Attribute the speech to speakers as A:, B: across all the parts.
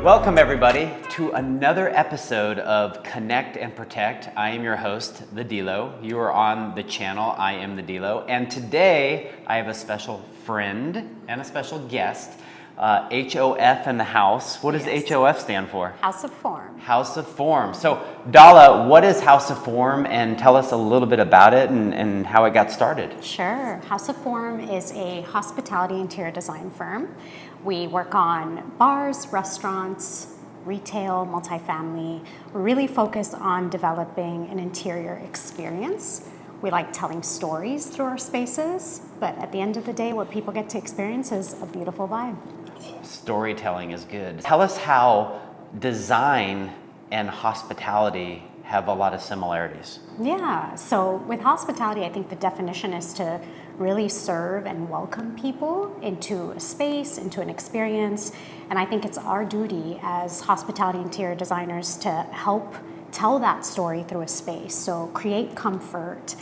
A: Welcome everybody to another episode of Connect and Protect. I am your host, the DELO. You are on the channel, I am the DELO. And today I have a special friend and a special guest, HOF in the house. What does HOF stand for?
B: House of Form.
A: House of Form. So Dala, what is House of Form? And tell us a little bit about it and how it got started.
B: Sure. House of Form is a hospitality interior design firm. We work on bars, restaurants, retail, multifamily. We're really focused on developing an interior experience. We like telling stories through our spaces, but at the end of the day, what people get to experience is a beautiful vibe.
A: Storytelling is good. Tell us how design and hospitality have a lot of similarities.
B: Yeah, so with hospitality, I think the definition is to really serve and welcome people into a space, into an experience. And I think it's our duty as hospitality interior designers to help tell that story through a space. So create comfort,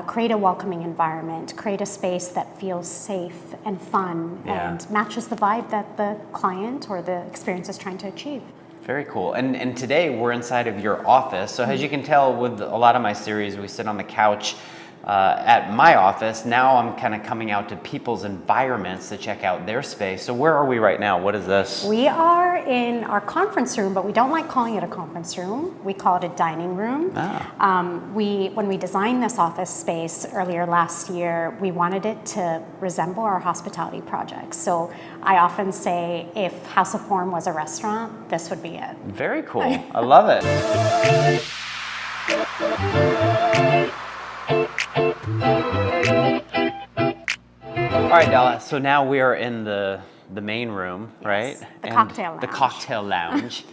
B: create a welcoming environment, create a space that feels safe and fun and matches the vibe that the client or the experience is trying to achieve.
A: Very cool. And today we're inside of your office. So as you can tell with a lot of my series, we sit on the couch at my office. Now I'm kind of coming out to people's environments to check out their space. So where are we right now? What is this?
B: We are in our conference room, but we don't like calling it a conference room. We call it a dining room. When we designed this office space earlier last year, we wanted it to resemble our hospitality projects. So I often say if House of Form was a restaurant, this would be it.
A: Very cool. I love it. All right, Dala, so now we are in the main room, right?
B: The cocktail lounge.
A: The cocktail lounge.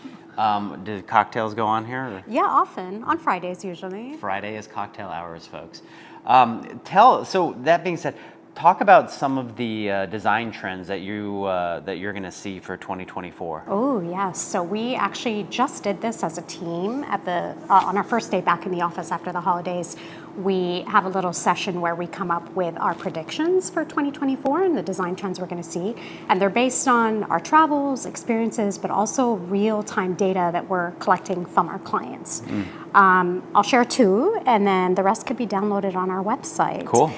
A: Do cocktails go on here? Or?
B: Yeah, often. On Fridays, usually.
A: Friday is cocktail hours, folks. So that being said, talk about some of the design trends that you're going to see for 2024.
B: Oh yes, so we actually just did this as a team at on our first day back in the office after the holidays. We have a little session where we come up with our predictions for 2024 and the design trends we're going to see, and they're based on our travels, experiences, but also real-time data that we're collecting from our clients. I'll share two, and then the rest could be downloaded on our website.
A: Cool.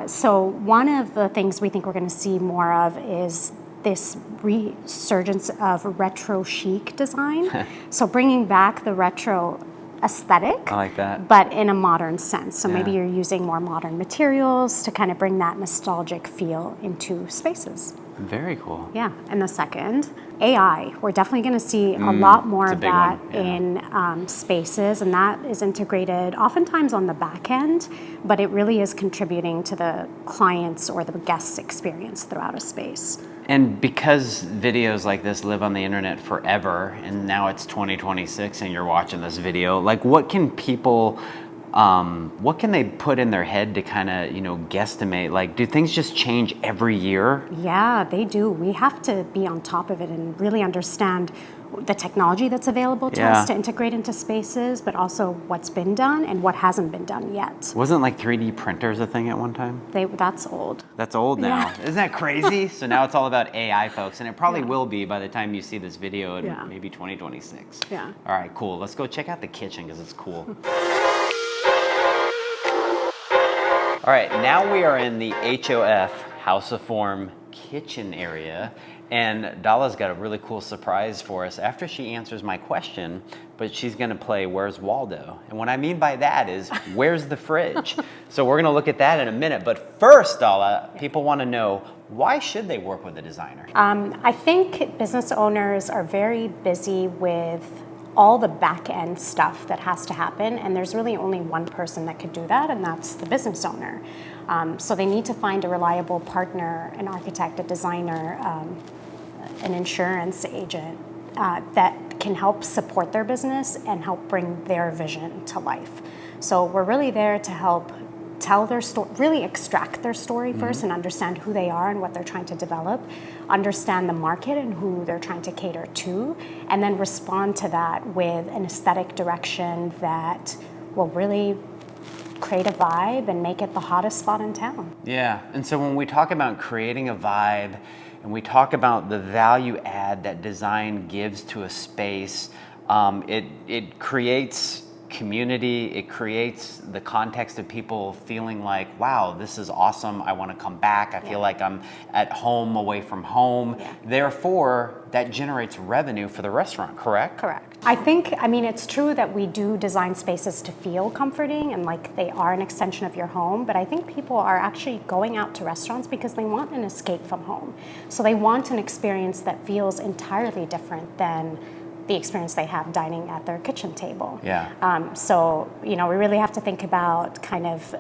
B: So one of the things we think we're going to see more of is this resurgence of retro chic design. So bringing back the retro aesthetic.
A: I like that.
B: But in a modern sense. So maybe you're using more modern materials to kind of bring that nostalgic feel into spaces.
A: Very cool.
B: Yeah. And the second, AI. We're definitely going to see a lot more of that in spaces, and that is integrated oftentimes on the back end, but it really is contributing to the client's or the guest's experience throughout a space.
A: And because videos like this live on the internet forever, and now it's 2026 and you're watching this video, like what can they put in their head to kind of, guesstimate? Like, do things just change every year? Yeah,
B: they do. We have to be on top of it and really understand the technology that's available to us to integrate into spaces, but also what's been done and what hasn't been done yet.
A: Wasn't like 3D printers a thing at one time?
B: That's old.
A: That's old now. Yeah. Isn't that crazy? So now it's all about AI, folks, and it probably will be by the time you see this video in maybe 2026.
B: Yeah.
A: All right, cool. Let's go check out the kitchen because it's cool. All right, now we are in the HOF, House of Form kitchen area, and Dala's got a really cool surprise for us after she answers my question, but she's gonna play Where's Waldo? And what I mean by that is, where's the fridge? So we're gonna look at that in a minute, but first, Dala, people wanna know, why should they work with a designer?
B: I think business owners are very busy with all the back end stuff that has to happen, and there's really only one person that could do that, and that's the business owner. So they need to find a reliable partner, an architect, a designer, an insurance agent that can help support their business and help bring their vision to life. So we're really there to help tell their story, really extract their story first and understand who they are and what they're trying to develop, understand the market and who they're trying to cater to, and then respond to that with an aesthetic direction that will really create a vibe and make it the hottest spot in town.
A: Yeah, and so when we talk about creating a vibe and we talk about the value add that design gives to a space, it creates community, it creates the context of people feeling like, wow, this is awesome, I want to come back, I feel like I'm at home away from home. Therefore, that generates revenue for the restaurant, correct?
B: Correct. I mean, it's true that we do design spaces to feel comforting and like they are an extension of your home, but I think people are actually going out to restaurants because they want an escape from home. So they want an experience that feels entirely different than the experience they have dining at their kitchen table. So, we really have to think about kind of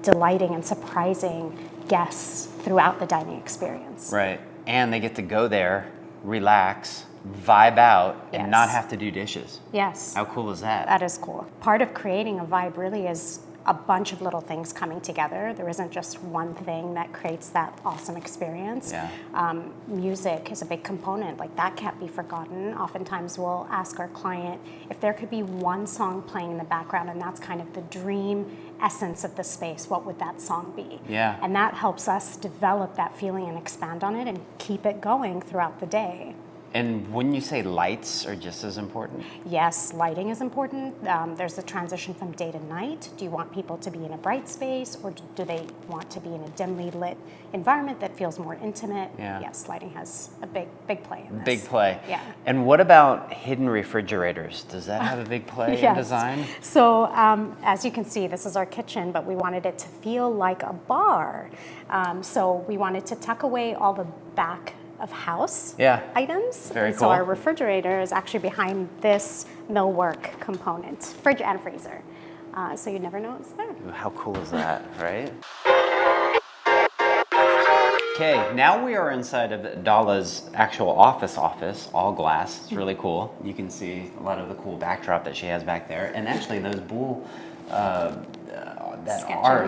B: delighting and surprising guests throughout the dining experience.
A: Right, and they get to go there, relax, vibe out, and not have to do dishes.
B: Yes.
A: How cool is that?
B: That is cool. Part of creating a vibe really is a bunch of little things coming together. There isn't just one thing that creates that awesome experience. Music is a big component. Like that can't be forgotten. Oftentimes we'll ask our client if there could be one song playing in the background and that's kind of the dream essence of the space, what would that song be? And that helps us develop that feeling and expand on it and keep it going throughout the day.
A: And wouldn't you say lights are just as important?
B: Yes, lighting is important. There's the transition from day to night. Do you want people to be in a bright space or do they want to be in a dimly lit environment that feels more intimate? Yes, lighting has a big play in this.
A: Big play.
B: Yeah.
A: And what about hidden refrigerators? Does that have a big play in design?
B: So as you can see, this is our kitchen, but we wanted it to feel like a bar. So we wanted to tuck away all the back of house items.
A: Very cool.
B: So our refrigerator is actually behind this millwork component, fridge and freezer. So you never know it's there.
A: How cool is that, right? Okay, now we are inside of Dala's actual office, all glass. It's really cool. You can see a lot of the cool backdrop that she has back there. And actually those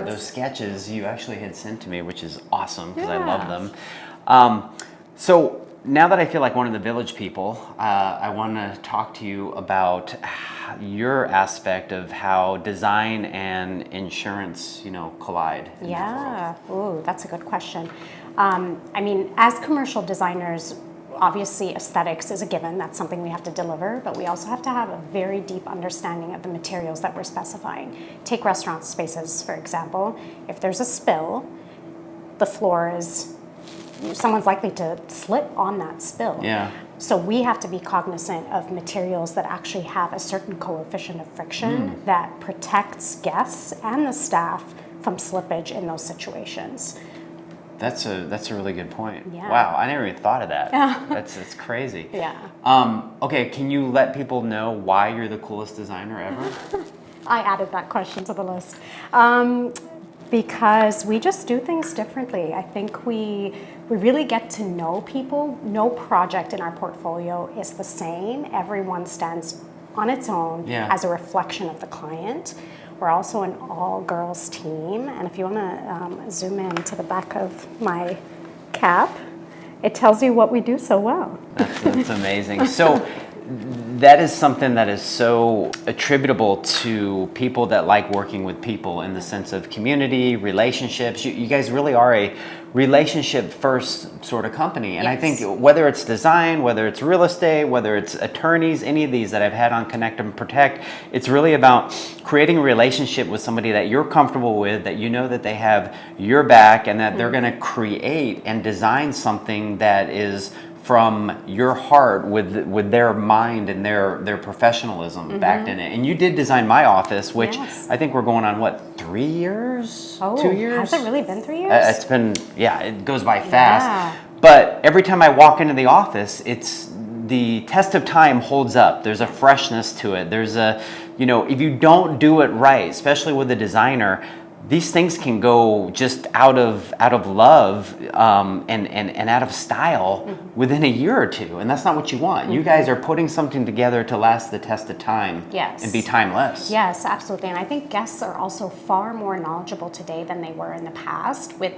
A: those sketches you actually had sent to me, which is awesome because I love them. So now that I feel like one of the village people, I want to talk to you about your aspect of how design and insurance, collide.
B: Ooh, that's a good question. I mean, as commercial designers, obviously aesthetics is a given. That's something we have to deliver, but we also have to have a very deep understanding of the materials that we're specifying. Take restaurant spaces, for example. If there's a spill, the floor is someone's likely to slip on that spill. So we have to be cognizant of materials that actually have a certain coefficient of friction that protects guests and the staff from slippage in those situations.
A: That's a really good point. Wow, I never even thought of that. That's crazy. Okay, can you let people know why you're the coolest designer ever?
B: I added that question to the list. Because we just do things differently. I think we really get to know people. No project in our portfolio is the same. Everyone stands on its own as a reflection of the client. We're also an all-girls team. And if you want to zoom in to the back of my cap, it tells you what we do so well.
A: That's amazing. So that is something that is so attributable to people that like working with people in the sense of community, relationships. You guys really are a relationship first sort of company. And I think whether it's design, whether it's real estate, whether it's attorneys, any of these that I've had on Connect and Protect, it's really about creating a relationship with somebody that you're comfortable with, that you know that they have your back and that they're going to create and design something that is from your heart with their mind and their professionalism backed in it. And you did design my office, which I think we're going on, 3 years? 2 years?
B: Has it really been 3 years?
A: It's been, it goes by fast. But every time I walk into the office, it's the test of time holds up. There's a freshness to it. There's a, if you don't do it right, especially with a designer, these things can go just out of love and out of style within a year or two, and that's not what you want. You guys are putting something together to last the test of time and be timeless.
B: Yes, absolutely. And I think guests are also far more knowledgeable today than they were in the past. With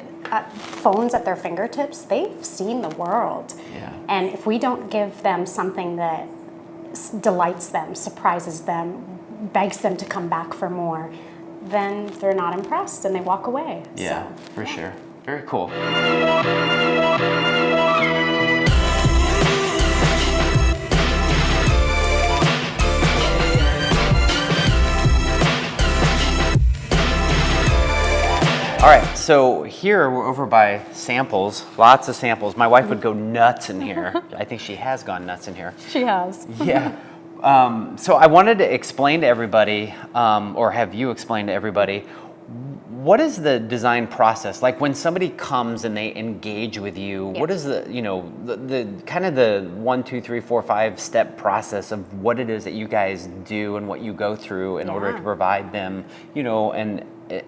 B: phones at their fingertips, they've seen the world. And if we don't give them something that delights them, surprises them, begs them to come back for more, then they're not impressed and they walk away.
A: For sure. Very cool. All right, so here we're over by samples, lots of samples. My wife would go nuts in here. I think she has gone nuts in here.
B: She has.
A: Yeah. So I wanted to explain to everybody, or have you explain to everybody, what is the design process? Like when somebody comes and they engage with you, what is the, the kind of the 1, 2, 3, 4, 5 step process of what it is that you guys do and what you go through in order to provide them,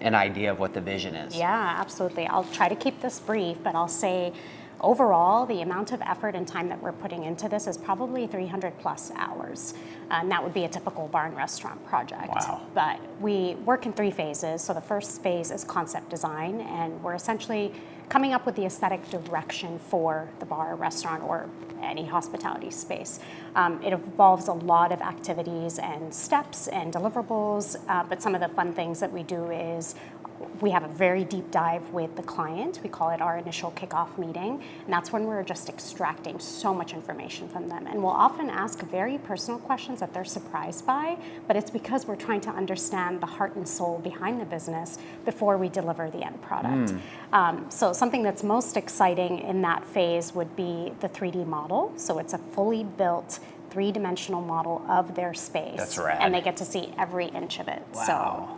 A: an idea of what the vision is?
B: Yeah, absolutely. I'll try to keep this brief, but I'll say overall, the amount of effort and time that we're putting into this is probably 300 plus hours. And that would be a typical bar and restaurant project.
A: Wow.
B: But we work in 3 phases. So the first phase is concept design, and we're essentially coming up with the aesthetic direction for the bar, restaurant, or any hospitality space. It involves a lot of activities and steps and deliverables, but some of the fun things that we do is we have a very deep dive with the client. We call it our initial kickoff meeting, and that's when we're just extracting so much information from them. And we'll often ask very personal questions that they're surprised by, but it's because we're trying to understand the heart and soul behind the business before we deliver the end product. So something that's most exciting in that phase would be the 3D model. So it's a fully built 3-dimensional model of their space.
A: That's rad.
B: And they get to see every inch of it.
A: Wow.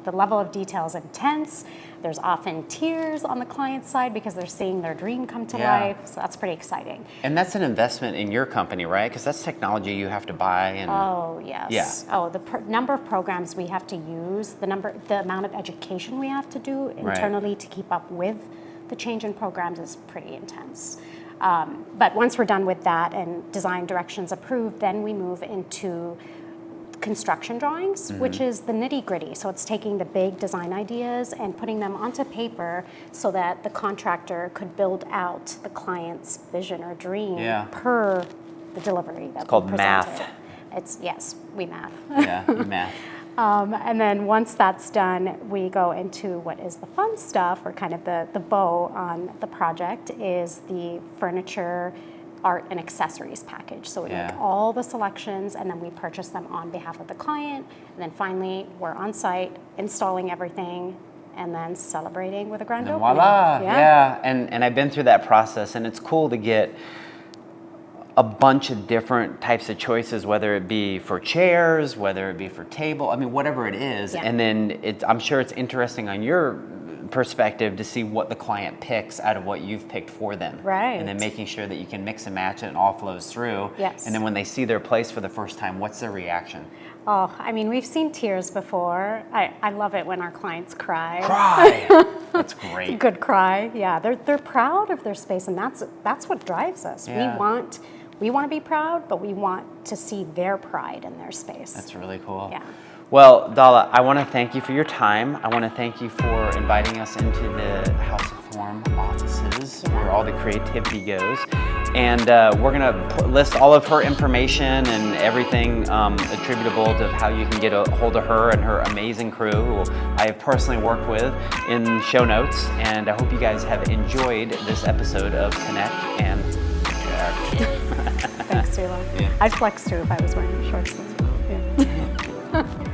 B: So the level of detail is intense. There's often tears on the client side because they're seeing their dream come to life. So that's pretty exciting.
A: And that's an investment in your company, right? Because that's technology you have to buy. And
B: Oh, yes.
A: Yeah.
B: Oh, the number of programs we have to use, the amount of education we have to do internally to keep up with the change in programs is pretty intense. But once we're done with that and design directions approved, then we move into construction drawings, which is the nitty-gritty. So it's taking the big design ideas and putting them onto paper so that the contractor could build out the client's vision or dream per the delivery that
A: It's called
B: we
A: math.
B: presented. Yes, we math.
A: Yeah, math.
B: And then once that's done, we go into what is the fun stuff, or kind of the bow on the project, is the furniture, art, and accessories package. So we make all the selections, and then we purchase them on behalf of the client. And then finally, we're on site, installing everything, and then celebrating with a grand
A: And
B: opening.
A: voila, yeah. And I've been through that process, and it's cool to get a bunch of different types of choices, whether it be for chairs, whether it be for table, I mean, whatever it is.
B: Yeah.
A: And then I'm sure it's interesting on your perspective to see what the client picks out of what you've picked for them.
B: Right.
A: And then making sure that you can mix and match it and all flows through.
B: Yes.
A: And then when they see their place for the first time, what's their reaction?
B: Oh, I mean, we've seen tears before. I love it when our clients cry.
A: Cry! That's great.
B: Good cry. Yeah, they're proud of their space, and that's what drives us.
A: Yeah.
B: We want to be proud, but we want to see their pride in their space.
A: That's really cool.
B: Yeah.
A: Well, Dala, I want to thank you for your time. I want to thank you for inviting us into the House of Form offices where all the creativity goes. And we're going to list all of her information and everything attributable to how you can get a hold of her and her amazing crew, who I have personally worked with, in show notes. And I hope you guys have enjoyed this episode of Connect and
B: Thanks, Dala.
A: Yeah.
B: I'd flex too if I was wearing shorts as well. Yeah.